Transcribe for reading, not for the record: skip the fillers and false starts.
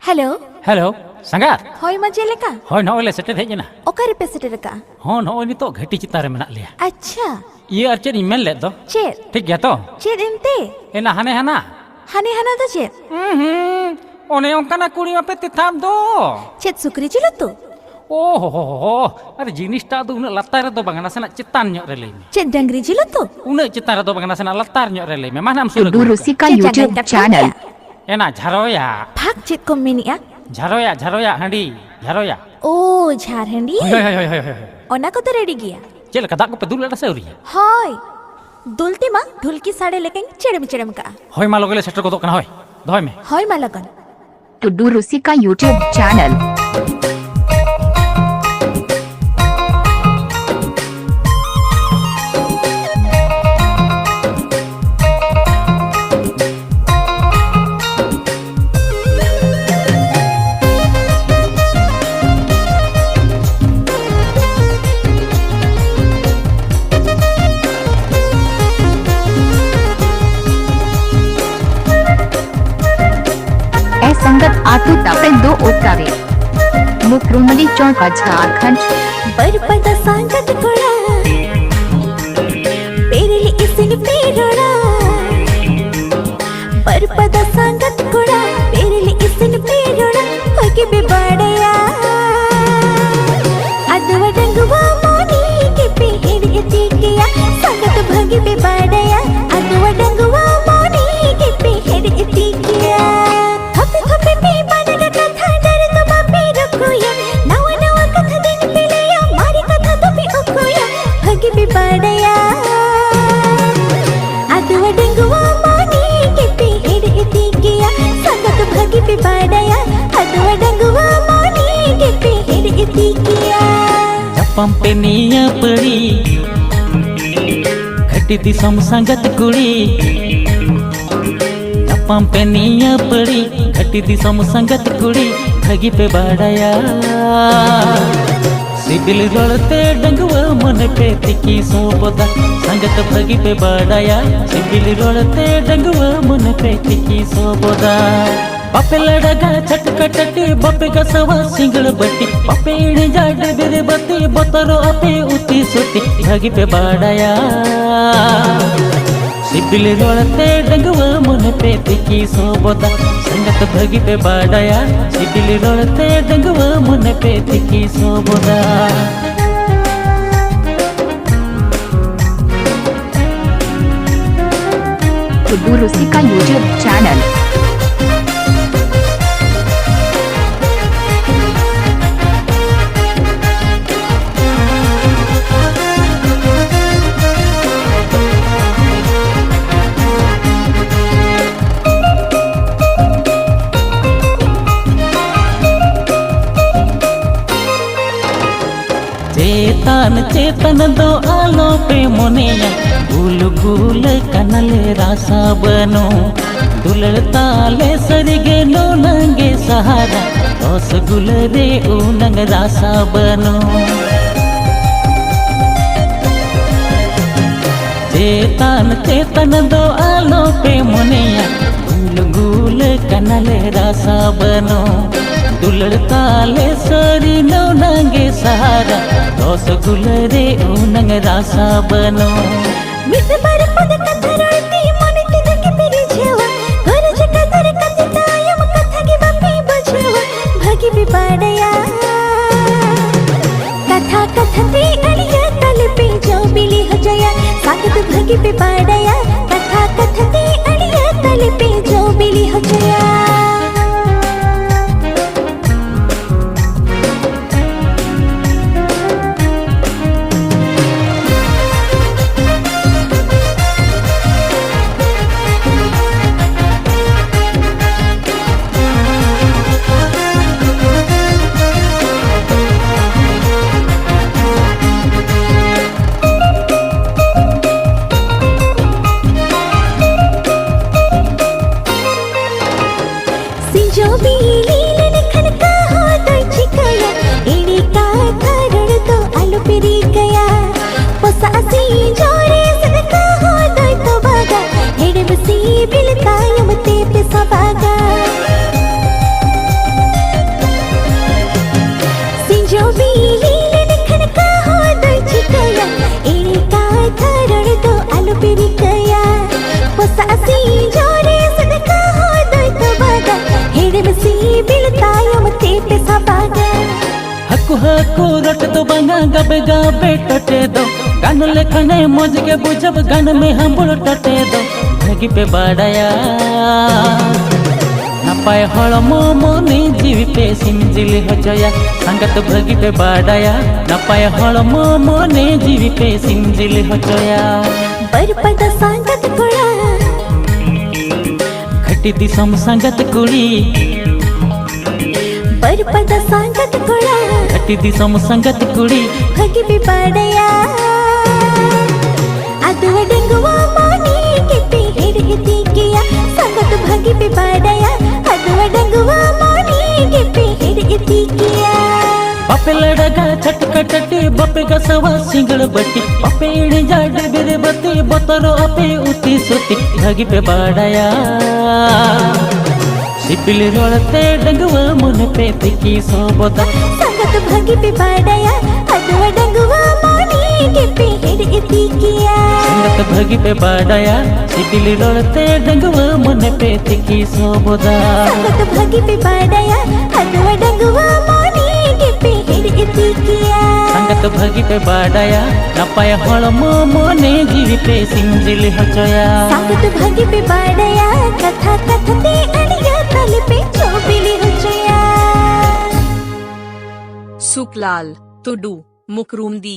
hello hello संगात होय मजे लेका होय नॉले सेटे हेजना ओकारे पे सेटे रका हाँ नॉय नितो घटी चिता रे मेना लिया अच्छा ये और चेद इमेल ले दो चेद ठीक गया तो चेद एमते एना हने हना हाने हाना दो चेद ओने ओंकाना कुड़ी मापे तिथाम दो चेद सुकरी जिलो तो ओहो अरे जिनिसटा दो उना लत्तार रे दो बांगना सेना चितान ᱧᱚᱜ रे लई मे चेद डंगरी जिलो तो उना चितान रे दो बांगना सेना लत्तार ᱧᱚᱜ रे लई मे मानाम सुर टुडू रुसिका यूट्यूब चैनल एना झरोया भाग चेद को मिनिया झरोया झरोया हंडी झरोया ओ झारहंडी होय होय होय होय ओना को तो रेडी गिया चेल का दाग पे दुल लड़ा सेउरी होय दुलती मा ढुलकी साड़े लेके चेड़म का होय मा लोगले सेटर को दो कना होय दोय में होय मा लगन टुडू रुसिका यूट्यूब चैनल संगत आतु तापे दो ओकारे मुकरुमली चौक झारखंड बरपदा संगत कोड़ा पेरली इसिन पेरोड़ा बरपदा संगत कोड़ा पेरली इसिन पेरोड़ा होके बे बड़या अदवा डंगवा मोनी के पेड़ इति किया संगत भगी बे बड़या अदवा डंगवा मोनी के पेड़ इति किया पंपे निया पड़ी घटी दिसम संगत कुड़ी पंपे निया पड़ी घटी दिसम संगत कुड़ी भगी पे बाड़ाया सिबिल रोलते डंगवा मन पे तिकी सोबदा संगत भगी पे बाड़ाया सिबिल रोलते डंगवा मन पे तिकी सोबदा बापे लड़गा छटकटटी बापे गसवा सिंगड़ बट्टी बापे इड़े जाडे बेरे बत्ती बतरो अपे उती सुती भगी पे बाड़ाया सिबिल रोलते डंगवा मन पे तिकी सोबदा संगत भगी पे बाड़ाया सिबिल रोलते डंगवा मन पे तिकी सोबदा टुडू रुसिका यूट्यूब चैनल चेतन चेतन दो आलो पे मोनिया गुल गुल कनले रासा बनो दुलड़ताले सरगे नो नंगे सहारा रस गुल रे उनंग रासा बनो चेतन चेतन दो आलो पे मोनिया गुल गुल कनले रासा बनो दुलड़ताले सरी नो नंगे सहारा रस गुल रे उनंग रासा बनो मिट बर पद कथरती मनित देखे पेरी जेवा गरज कदर कथितायम कथगी बपी बजेवा भगी बे बाड़या कथा कथती अड़िया तल पे जो बिली हो जया सागत भगी बे बाड़या कथा कथती अड़िया तल पे जो बिली हो जया पिरी कया पोसासी जोरे सदका हो दोइत बागा हेड़े बसी बिलता यमते पे साबागा हकु हकु रट दो बंगा गबे गबे टटे दो गान लेखने मौज के बुझब गान में हम बुल टटे दो भगी पे बाड़ाया नपाय हड़मो मोनी जीवी पे सिमजिली हजया संगत भगी पे बाड़ाया नपाय हड़मो मोनी जीवी पे सिमजिली हजया बरपद संगत कुड़ा खटी दिसम संगत कुड़ी बरपद संगत कुड़ा खटी दिसम संगत कुड़ी भगी पे बाड़ाया अदु डंगवा मोनी के पे हिड़ती किया संगत भगी पे बाड़ाया अदु डंगवा मोनी के पे हिड़ती किया बापे लड़गा छटकटटी बापे गसवा सिंगड़ बटी बापे इड़ी जाड बेरे बती बतरो अपे उती सुती भगी पे बाड़ाया सिपिल रोलते डंगवा मन पे तिकी सोबोदा संगत भगी पे बाड़ाया अदु डंगवा मोनी के पे हिड़ती किया संगत भगी पे बाड़ाया सिपिल रोलते डंगवा मन पे तिकी सोबोदा संगत भगी पे बाड़ाया अदु डंगवा मोनी के पे हिड़ती किया संगत भगी पे बाड़ाया नपाय हड़मो मोने जीवी पे सिंजिली हचया संगत भगी पे बाड़ाया कथा कथते अड़िया तल पे चोबिली हचया सुकलाल तुडू मुकरुमदी